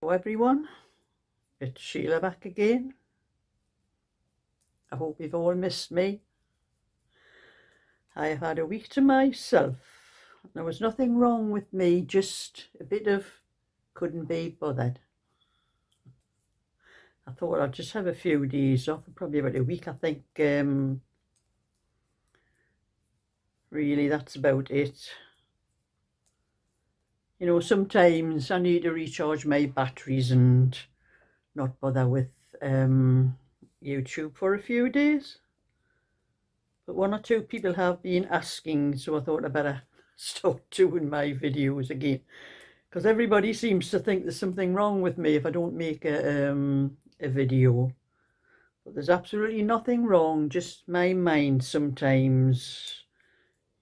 Hello everyone, it's Sheila back again. I hope you've all missed me. I have had a week to myself. There was nothing wrong with me, just a bit of couldn't be bothered. I thought I'd just have a few days off, probably about a week I think. Really that's about it. You know, sometimes I need to recharge my batteries and not bother with YouTube for a few days. But one or two people have been asking, so I thought I better start doing my videos again, because everybody seems to think there's something wrong with me if I don't make a video. But there's absolutely nothing wrong, just my mind sometimes,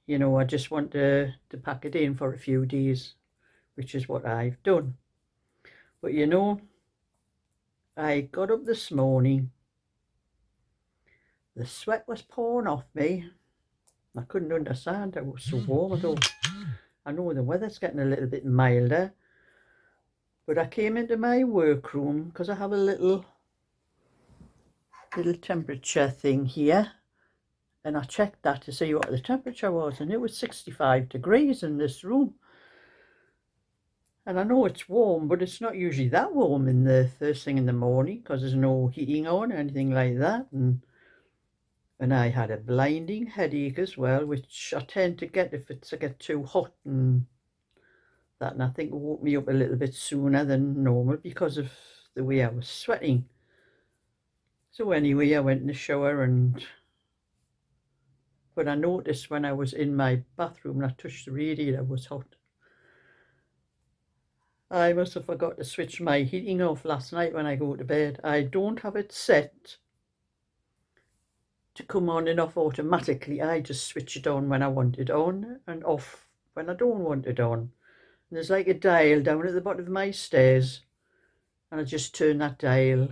you know, I just want to pack it in for a few days, which is what I've done. But you know, I got up this morning, the sweat was pouring off me. I couldn't understand, it was so warm. I thought, I know the weather's getting a little bit milder, but I came into my workroom because I have a little temperature thing here, and I checked that to see what the temperature was, and it was 65 degrees in this room. And I know it's warm, but it's not usually that warm in the first thing in the morning because there's no heating on or anything like that. And I had a blinding headache as well, which I tend to get if I get too hot, and that, and I think it woke me up a little bit sooner than normal because of the way I was sweating. So anyway, I went in the shower, but I noticed when I was in my bathroom and I touched the radiator, it was hot. I must have forgot to switch my heating off last night when I go to bed. I don't have it set to come on and off automatically. I just switch it on when I want it on and off when I don't want it on. And there's like a dial down at the bottom of my stairs, and I just turn that dial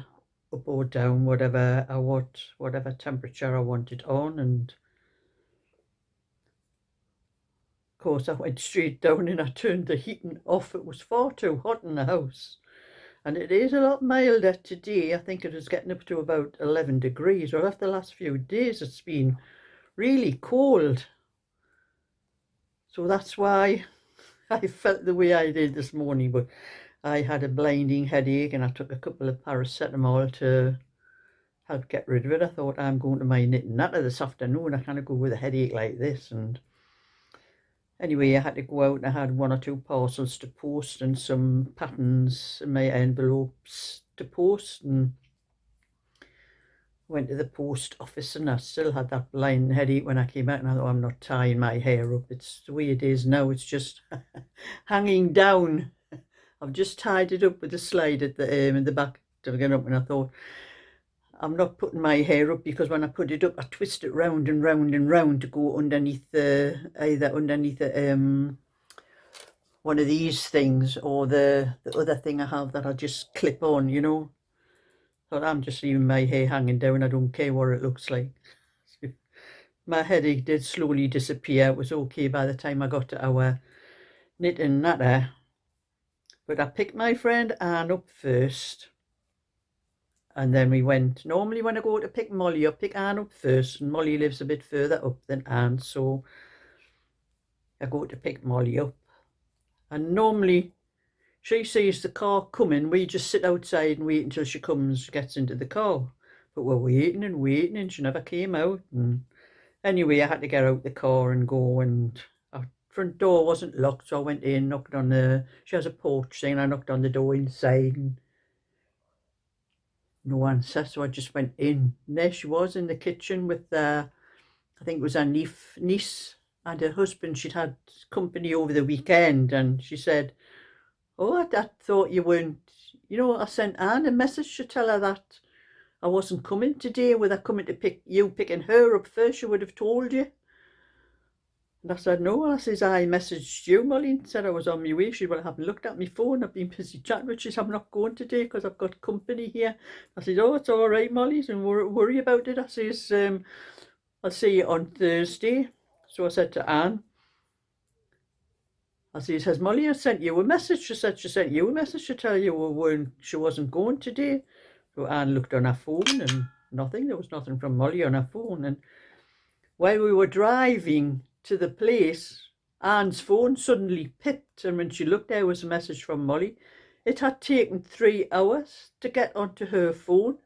up or down, whatever I want, whatever temperature I want it on. And of course I went straight down and I turned the heating off. It was far too hot in the house. And it is a lot milder today. I think it is getting up to about 11 degrees. Well, after the last few days, it's been really cold. So that's why I felt the way I did this morning. But I had a blinding headache and I took a couple of paracetamol to help get rid of it. I thought, I'm going to my knitting natter this afternoon. I can't go with a headache like this. And anyway, I had to go out and I had 1 or 2 parcels to post and some patterns in my envelopes to post, and went to the post office, and I still had that blind headache when I came out, and I thought, I'm not tying my hair up. It's the way it is now. It's just hanging down. I've just tied it up with a slide at the in the back to get up, and I thought, I'm not putting my hair up, because when I put it up I twist it round and round and round to go underneath the, either underneath the one of these things or the other thing I have that I just clip on, you know. Thought, I'm just leaving my hair hanging down. I don't care what it looks like. My headache did slowly disappear. It was okay by the time I got to our knit and natter. But I picked my friend Anne up first, and then we went. Normally when I go to pick Molly up, pick Anne up first, and Molly lives a bit further up than Anne, so I go to pick Molly up. And normally she sees the car coming, we just sit outside and wait until she gets into the car. But we're waiting and waiting, and she never came out. And anyway, I had to get out the car and go, and our front door wasn't locked, so I went in, knocked on she has a porch thing, and I knocked on the door inside, and no answer, so I just went in. And there she was in the kitchen with I think it was her niece and her husband. She'd had company over the weekend, and she said, oh, I thought you weren't, you know, I sent Anne a message to tell her that I wasn't coming today. With her coming to pick you, picking her up first, she would have told you. And I said, no. I says, I messaged you, Molly, and said I was on my way. She said, well, I haven't looked at my phone. I've been busy chatting with you. She said, I'm not going today because I've got company here. I said, oh, it's all right, Molly. Don't worry about it. I says, I'll see you on Thursday. So I said to Anne, I says, has Molly sent you a message? She said she sent you a message to tell you she wasn't going today. So Anne looked on her phone and nothing. There was nothing from Molly on her phone. And while we were driving to the place, Anne's phone suddenly pipped, and when she looked, there was a message from Molly. It had taken 3 hours to get onto her phone.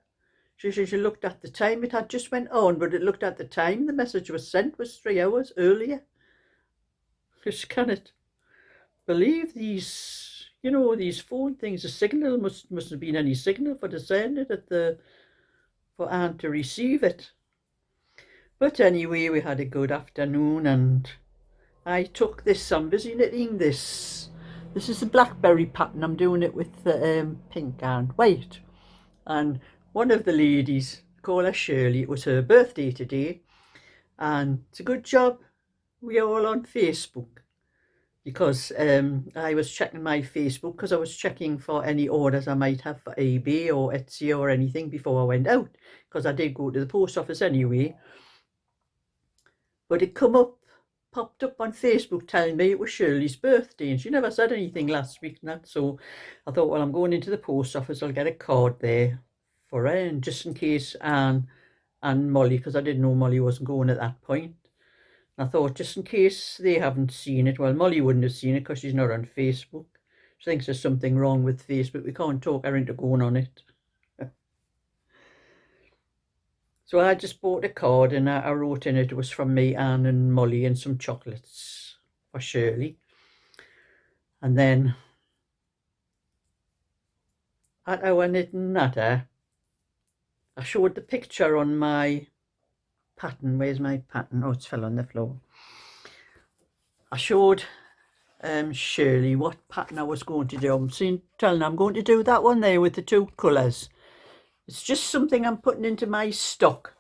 She looked at the time. It had just went on, but it looked at the time the message was sent was 3 hours earlier. Just cannot believe these, these phone things. The signal mustn't have been any signal for to send it for Anne to receive it. But anyway, we had a good afternoon, and I took this. I'm busy knitting this. This is the blackberry pattern. I'm doing it with the pink and white. And one of the ladies, call her Shirley, it was her birthday today, and it's a good job we are all on Facebook, because I was checking my Facebook because I was checking for any orders I might have for eBay or Etsy or anything before I went out, because I did go to the post office anyway. But it popped up on Facebook telling me it was Shirley's birthday, and she never said anything last week and that. So I thought, well, I'm going into the post office, I'll get a card there for her, and just in case Anne and Molly, because I didn't know Molly wasn't going at that point. And I thought, just in case they haven't seen it, well, Molly wouldn't have seen it because she's not on Facebook. She thinks there's something wrong with Facebook. We can't talk her into going on it. So I just bought a card, and I wrote in it was from me, Anne and Molly, and some chocolates for Shirley. And then at our knitting natter, I showed the picture on my pattern. Where's my pattern? Oh, it's fell on the floor. I showed Shirley what pattern I was going to do. I'm telling her I'm going to do that one there with the 2 colours. It's just something I'm putting into my stock.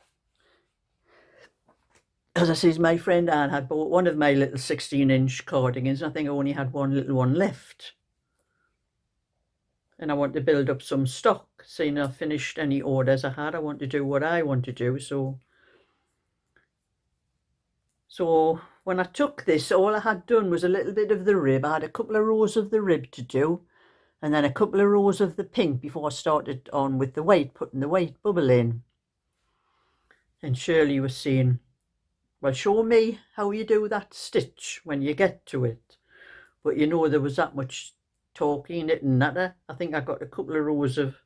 As I says, my friend Anne had bought one of my little 16-inch cardigans. I think I only had one little one left. And I want to build up some stock. Seeing I've finished any orders I had, I want to do what I want to do. So when I took this, all I had done was a little bit of the rib. I had a couple of rows of the rib to do, and then a couple of rows of the pink before I started on with the white, putting the white bubble in. And Shirley was saying, well, show me how you do that stitch when you get to it. But there was that much talking it and that. I think I got a couple of rows of,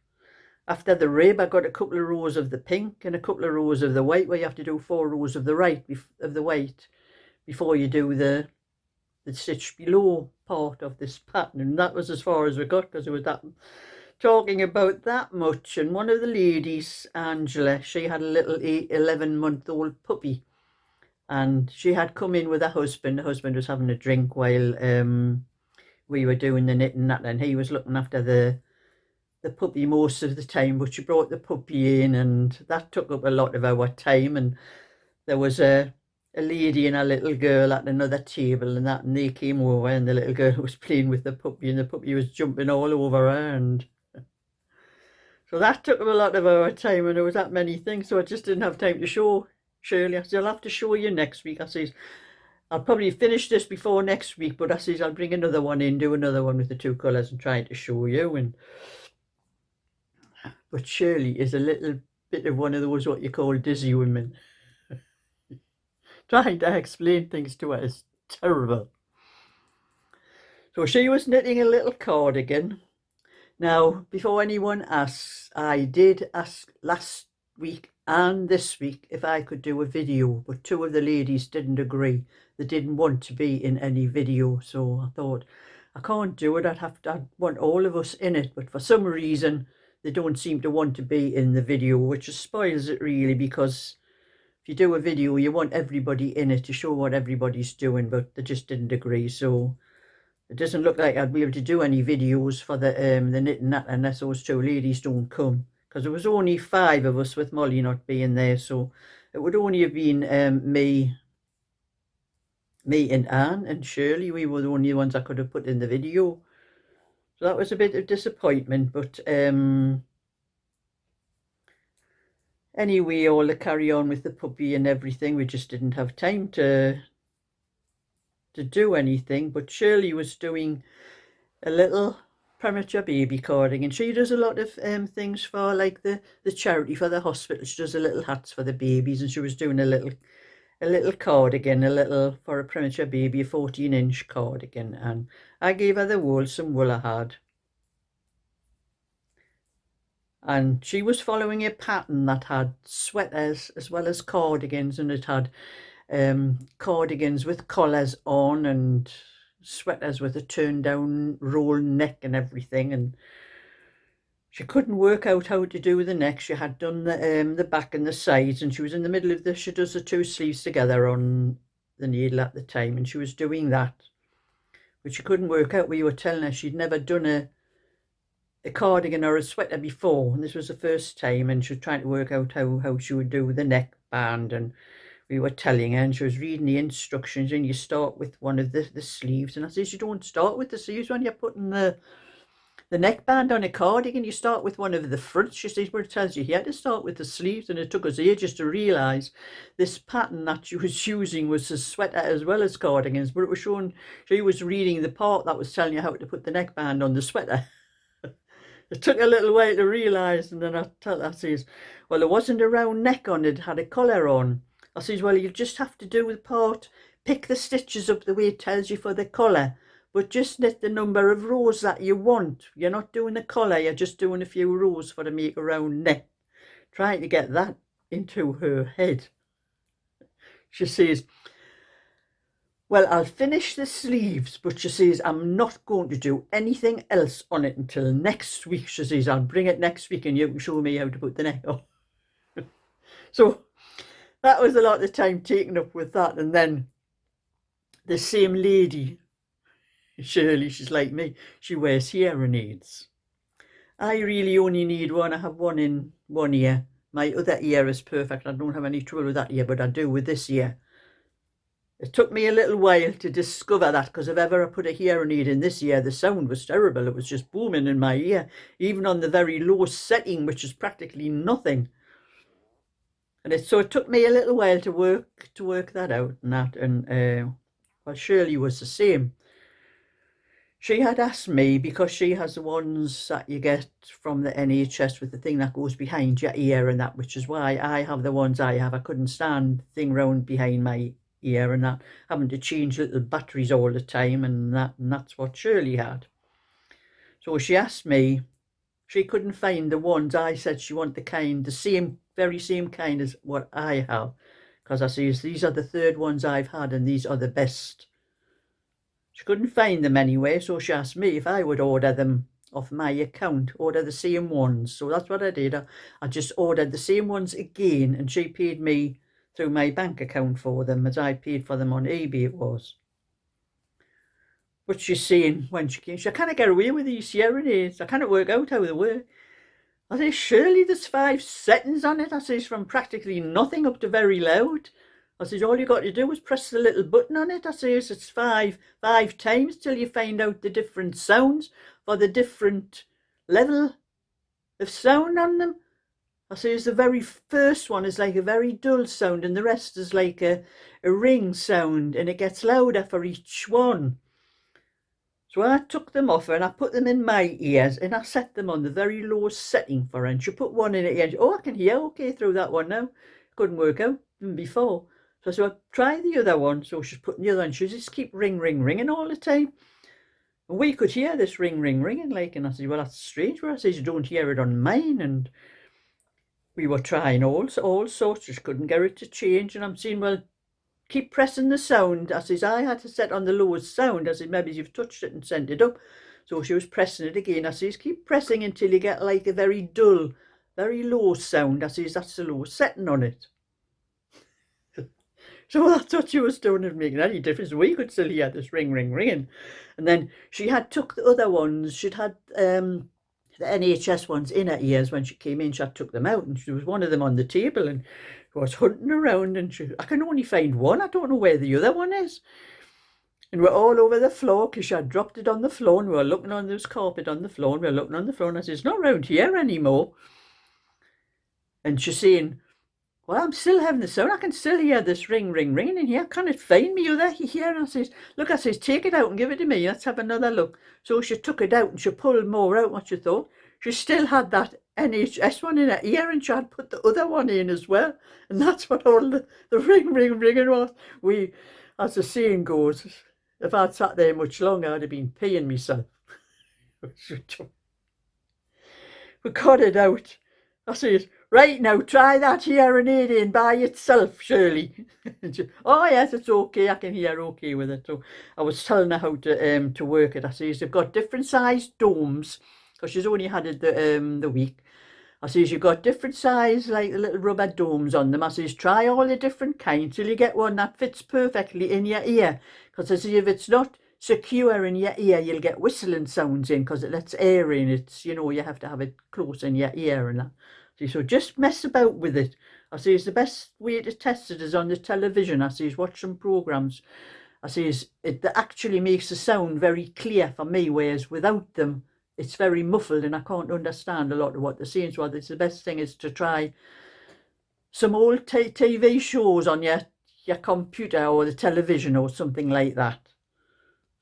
after the rib, I got a couple of rows of the pink and a couple of rows of the white, where you have to do 4 rows of the white before you do the stitch below part of this pattern. And that was as far as we got, because it was that talking about that much. And one of the ladies, Angela, she had a little 11-month-old puppy, and she had come in with her husband. The husband was having a drink while we were doing the knitting that, and he was looking after the puppy most of the time. But she brought the puppy in, and that took up a lot of our time. And there was a lady and a little girl at another table and that, and they came over, and the little girl was playing with the puppy, and the puppy was jumping all over her, and so that took up a lot of our time, and there was that many things, so I just didn't have time to show Shirley. I said, I'll have to show you next week. I says, I'll probably finish this before next week, but I says I'll bring another one in, do another one with the 2 colours and try to show you. But Shirley is a little bit of one of those what you call dizzy women. Trying to explain things to her is terrible. So she was knitting a little cardigan. Now, before anyone asks, I did ask last week and this week if I could do a video, but 2 of the ladies didn't agree. They didn't want to be in any video, so I thought, I can't do it. I'd want all of us in it, but for some reason they don't seem to want to be in the video, which just spoils it really, because if you do a video, you want everybody in it to show what everybody's doing, but they just didn't agree. So it doesn't look like I'd be able to do any videos for the knitting that unless those 2 ladies don't come, because there was only 5 of us with Molly not being there. So it would only have been me and Anne and Shirley. We were the only ones I could have put in the video. So that was a bit of disappointment, but anyway, all the carry on with the puppy and everything, we just didn't have time to to do anything, but Shirley was doing a little premature baby carding, and she does a lot of things for like the charity for the hospital. She does a little hats for the babies, and she was doing a little cardigan, a little for a premature baby, a 14-inch cardigan, and I gave her the wool, some wool I had. And she was following a pattern that had sweaters as well as cardigans, and it had cardigans with collars on and sweaters with a turned down roll neck and everything. And she couldn't work out how to do the neck. She had done the back and the sides, and she was in the middle of this. She does the two sleeves together on the needle at the time, and she was doing that, but she couldn't work out. We were telling her she'd never done a cardigan or a sweater before, and this was the first time, and she was trying to work out how she would do the neck band. And we were telling her, and she was reading the instructions, and you start with one of the sleeves. And I says, you don't start with the sleeves when you're putting the neckband on a cardigan. You start with one of the fronts. She says, well, it tells you here to start with the sleeves. And it took us ages to realise this pattern that she was using was a sweater as well as cardigans, but it was showing she was reading the part that was telling you how to put the neckband on the sweater. It took a little while to realise, and then I says, well, there wasn't a round neck on it, it had a collar on. I says, well, you just have to do the part, pick the stitches up the way it tells you for the collar, but just knit the number of rows that you want. You're not doing a collar, you're just doing a few rows for to make a round neck. Trying to get that into her head. She says, well, I'll finish the sleeves, but she says, I'm not going to do anything else on it until next week. She says, I'll bring it next week and you can show me how to put the neck on. So that was a lot of time taken up with that. And then the same lady, Shirley, she's like me, she wears hearing aids. I really only need one. I have one in one ear. My other ear is perfect. I don't have any trouble with that ear, but I do with this ear. It took me a little while to discover that, because if ever I put a hearing aid in this ear, the sound was terrible. It was just booming in my ear, even on the very low setting, which is practically nothing. And so it took me a little while to work that out. And well, Shirley was the same. She had asked me, because she has the ones that you get from the NHS with the thing that goes behind your ear and that, which is why I have the ones I have. I couldn't stand the thing round behind my ear and that, having to change little batteries all the time, and that's what Shirley had. So she asked me, she couldn't find the ones. I said she wanted the kind, very same kind as what I have, because I says these are the third ones I've had and these are the best. She couldn't find them anyway, so she asked me if I would order them off my account, order the same ones. So that's what I did. I just ordered the same ones again, and she paid me through my bank account for them, as I paid for them on eBay it was. But she's saying when she came, I can't get away with these hearing aids. I can't work out how they work. I say, surely there's 5 settings on it. I says, from practically nothing up to very loud. I says, all you got to do is press the little button on it. I says, it's five times till you find out the different sounds for the different level of sound on them. I says, the very first one is like a very dull sound, and the rest is like a ring sound, and it gets louder for each one. So I took them off her and I put them in my ears, and I set them on the very lowest setting for her, and she put one in her ear, and I can hear okay through that one now. Couldn't work out before. So I said, well, try the other one. So she's putting the other one. She just keep ringing all the time. And we could hear this ringing like, and I said, well, that's strange. Well, I said, you don't hear it on mine. And we were trying all sorts, just couldn't get it to change. And I'm saying, well, keep pressing the sound. I says, I had to set on the lowest sound. I said, maybe you've touched it and sent it up. So she was pressing it again. I says, keep pressing until you get like a very dull, very low sound. I says, that's the lowest setting on it. So that's what she was doing. It making any difference. We could still hear this ringing. And then she had took the other ones. She'd had the NHS ones in her ears when she came in. She had took them out, and there was one of them on the table, and she was hunting around, and I can only find one. I don't know where the other one is. And we're all over the floor, because she had dropped it on the floor, and we were looking on this carpet on the floor, and we were looking on the floor, and I said, it's not round here anymore. And she's saying, Well, I'm still having the sound. I can still hear this ring, ring, ringing in here. Can it find me? You're there, you hear? And I says, look, I says, take it out and give it to me. Let's have another look. So she took it out and she pulled more out, what you thought. She still had that NHS one in her ear and she had put the other one in as well. And that's what all the ring, ring, ringing was. We, as the saying goes, if I'd sat there much longer, I'd have been peeing myself. We got it out. I says, right now, try that hearing aid in by itself, Shirley. Oh yes, it's okay. I can hear okay with it. So I was telling her how to work it. I says they've got different sized domes because she's only had it the week. I says you've got different size like the little rubber domes on them. I says try all the different kinds till you get one that fits perfectly in your ear. Because I says if it's not secure in your ear, you'll get whistling sounds in because it lets air in. It's, you know, you have to have it close in your ear and that. So just mess about with it. I says the best way to test it is on the television. I says watch some programs. I says it actually makes the sound very clear for me, whereas without them it's very muffled and I can't understand a lot of what they're saying. So the best thing is to try some old TV shows on your computer or the television or something like that.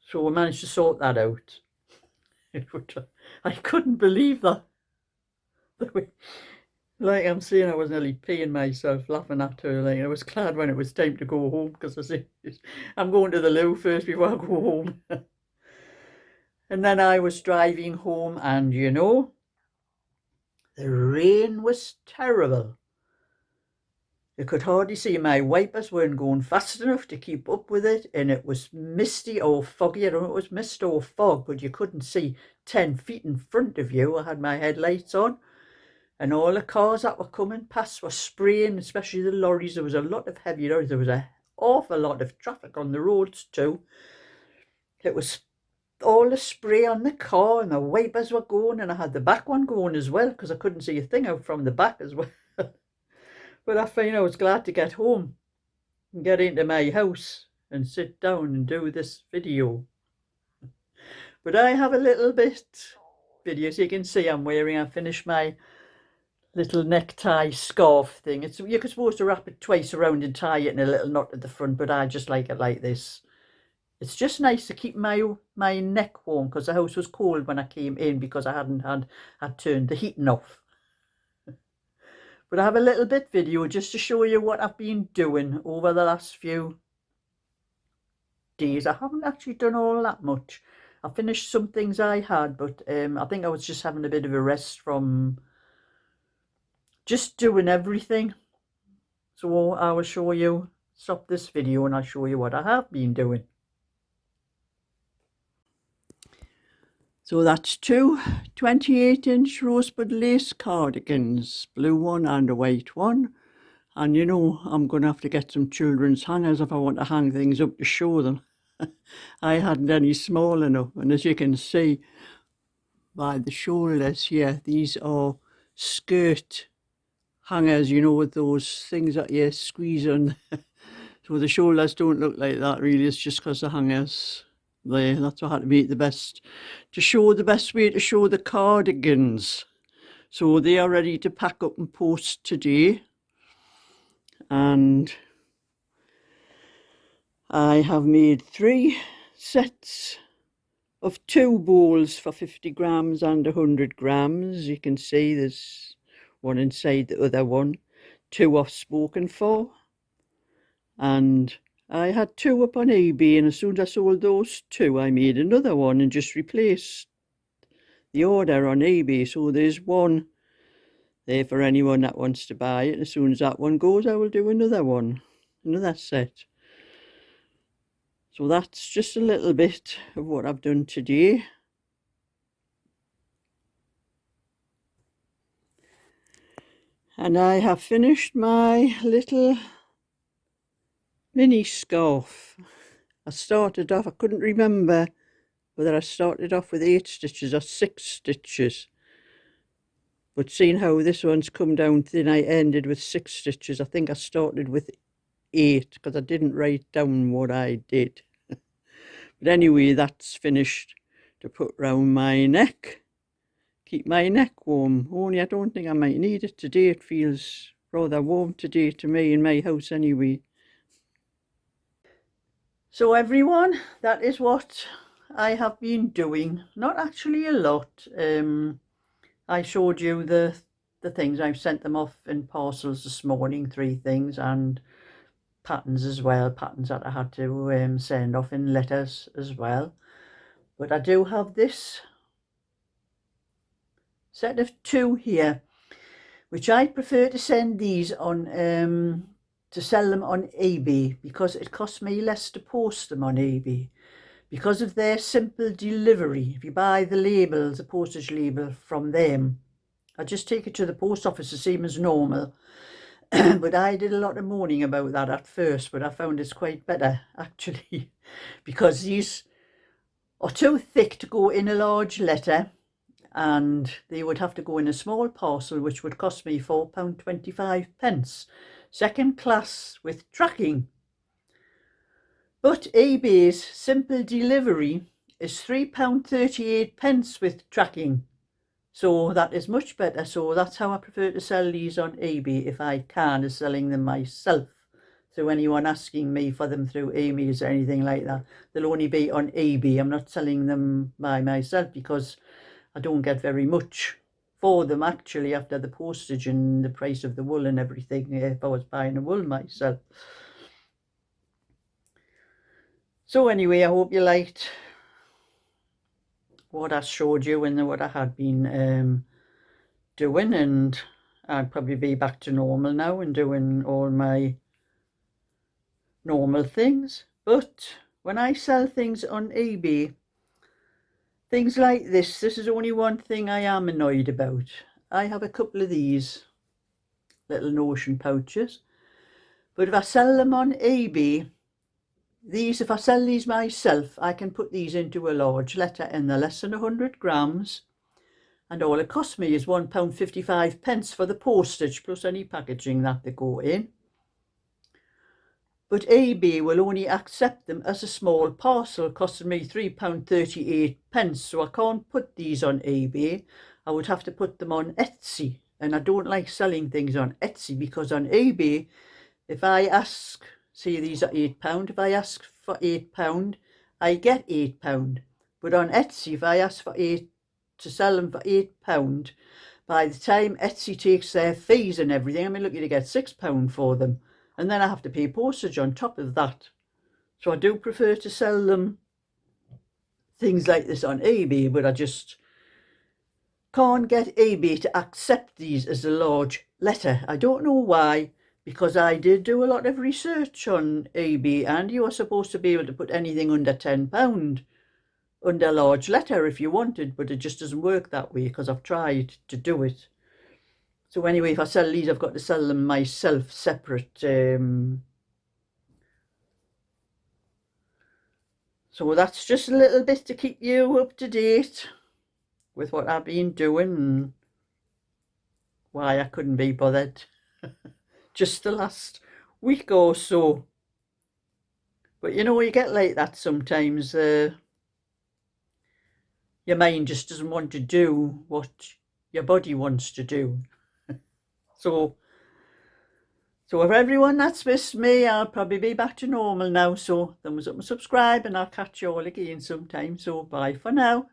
So we managed to sort that out. I couldn't believe that. Like I'm saying, I was nearly peeing myself laughing at her. Like I was glad when it was time to go home because I said, I'm going to the loo first before I go home. And then I was driving home and, you know, the rain was terrible. You could hardly see. My wipers weren't going fast enough to keep up with it, and it was misty or foggy. I don't know if it was mist or fog, but you couldn't see 10 feet in front of you. I had my headlights on, and all the cars that were coming past were spraying, especially the lorries. There was a lot of heavy lorries. There was an awful lot of traffic on the roads too. It was all the spray on the car, and the wipers were going, and I had the back one going as well because I couldn't see a thing out from the back as well. But I find I was glad to get home and get into my house and sit down and do this video. But I have a little bit video, as you can see I finished my little necktie scarf thing. You're supposed to wrap it twice around and tie it in a little knot at the front, but I just like it like this. It's just nice to keep my neck warm because the house was cold when I came in because I had turned the heating off. But I have a little bit video just to show you what I've been doing over the last few days. I haven't actually done all that much. I finished some things I had, but I think I was just having a bit of a rest from just doing everything. So I will show you, stop this video and I'll show you what I have been doing. So that's two 28-inch rosebud lace cardigans, blue one and a white one. And you know, I'm going to have to get some children's hangers if I want to hang things up to show them. I hadn't any small enough. And as you can see by the shoulders here, these are skirt hangers, you know, with those things that you squeeze on. So the shoulders don't look like that really. It's just because the hangers there. That's what I had to make the best way to show the cardigans. So they are ready to pack up and post today. And I have made 3 sets of 2 bowls for 50 grams and 100 grams. You can see there's one inside the other one. 2 I've spoken for. And I had 2 up on eBay, and as soon as I sold those 2, I made another one and just replaced the order on eBay. So there's one there for anyone that wants to buy it. As soon as that one goes, I will do another one, another set. So that's just a little bit of what I've done today. And I have finished my little mini scarf. I started off, I couldn't remember whether I started off with 8 stitches or 6 stitches. But seeing how this one's come down thin, I ended with 6 stitches. I think I started with 8 because I didn't write down what I did. But anyway, that's finished to put round my neck. Keep my neck warm. Only I don't think I might need it today. It feels Rather warm today to me in my house anyway. So everyone, that is what I have been doing. Not actually a lot. I showed you the things. I've sent them off in parcels this morning, 3 things, and patterns as well, patterns that I had to send off in letters as well. But I do have this set of 2 here, which I prefer to send these on to sell them on eBay, because it costs me less to post them on eBay because of their simple delivery. If you buy the labels, the postage label from them, I just take it to the post office the same as normal. But I did a lot of moaning about that at first, but I found it's quite better actually, because these are too thick to go in a large letter, and they would have to go in a small parcel, which would cost me £4.25, second class with tracking. But eBay's simple delivery is £3.38 with tracking, so that is much better. So that's how I prefer to sell these on eBay, if I can, is selling them myself. So anyone asking me for them through Amy's or anything like that, they'll only be on eBay. I'm not selling them by myself because I don't get very much for them actually, after the postage and the price of the wool and everything, if I was buying the wool myself. So anyway, I hope you liked what I showed you and what I had been doing, and I'll probably be back to normal now and doing all my normal things. But when I sell things on eBay, things like this is only one thing I am annoyed about. I have a couple of these little notion pouches, but if I sell them on eBay, if I sell these myself, I can put these into a large letter and they're less than 100 grams, and all it costs me is £1.55 for the postage plus any packaging that they go in. But eBay will only accept them as a small parcel, costing me £3.38, so I can't put these on eBay. I would have to put them on Etsy, and I don't like selling things on Etsy, because on eBay, if I ask, say these are £8, if I ask for £8, I get £8. But on Etsy, if I ask for to sell them for £8, by the time Etsy takes their fees and everything, I'm lucky to get £6 for them. And then I have to pay postage on top of that. So I do prefer to sell them things like this on eBay, but I just can't get eBay to accept these as a large letter. I don't know why, because I did do a lot of research on eBay, and you are supposed to be able to put anything under £10 under large letter if you wanted, but it just doesn't work that way, because I've tried to do it. So anyway, if I sell these, I've got to sell them myself separate. So that's just a little bit to keep you up to date with what I've been doing and why I couldn't be bothered just the last week or so. But you know, you get like that sometimes. Your mind just doesn't want to do what your body wants to do. So if everyone that's missed me, I'll probably be back to normal now. So thumbs up and subscribe, and I'll catch you all again sometime. So bye for now.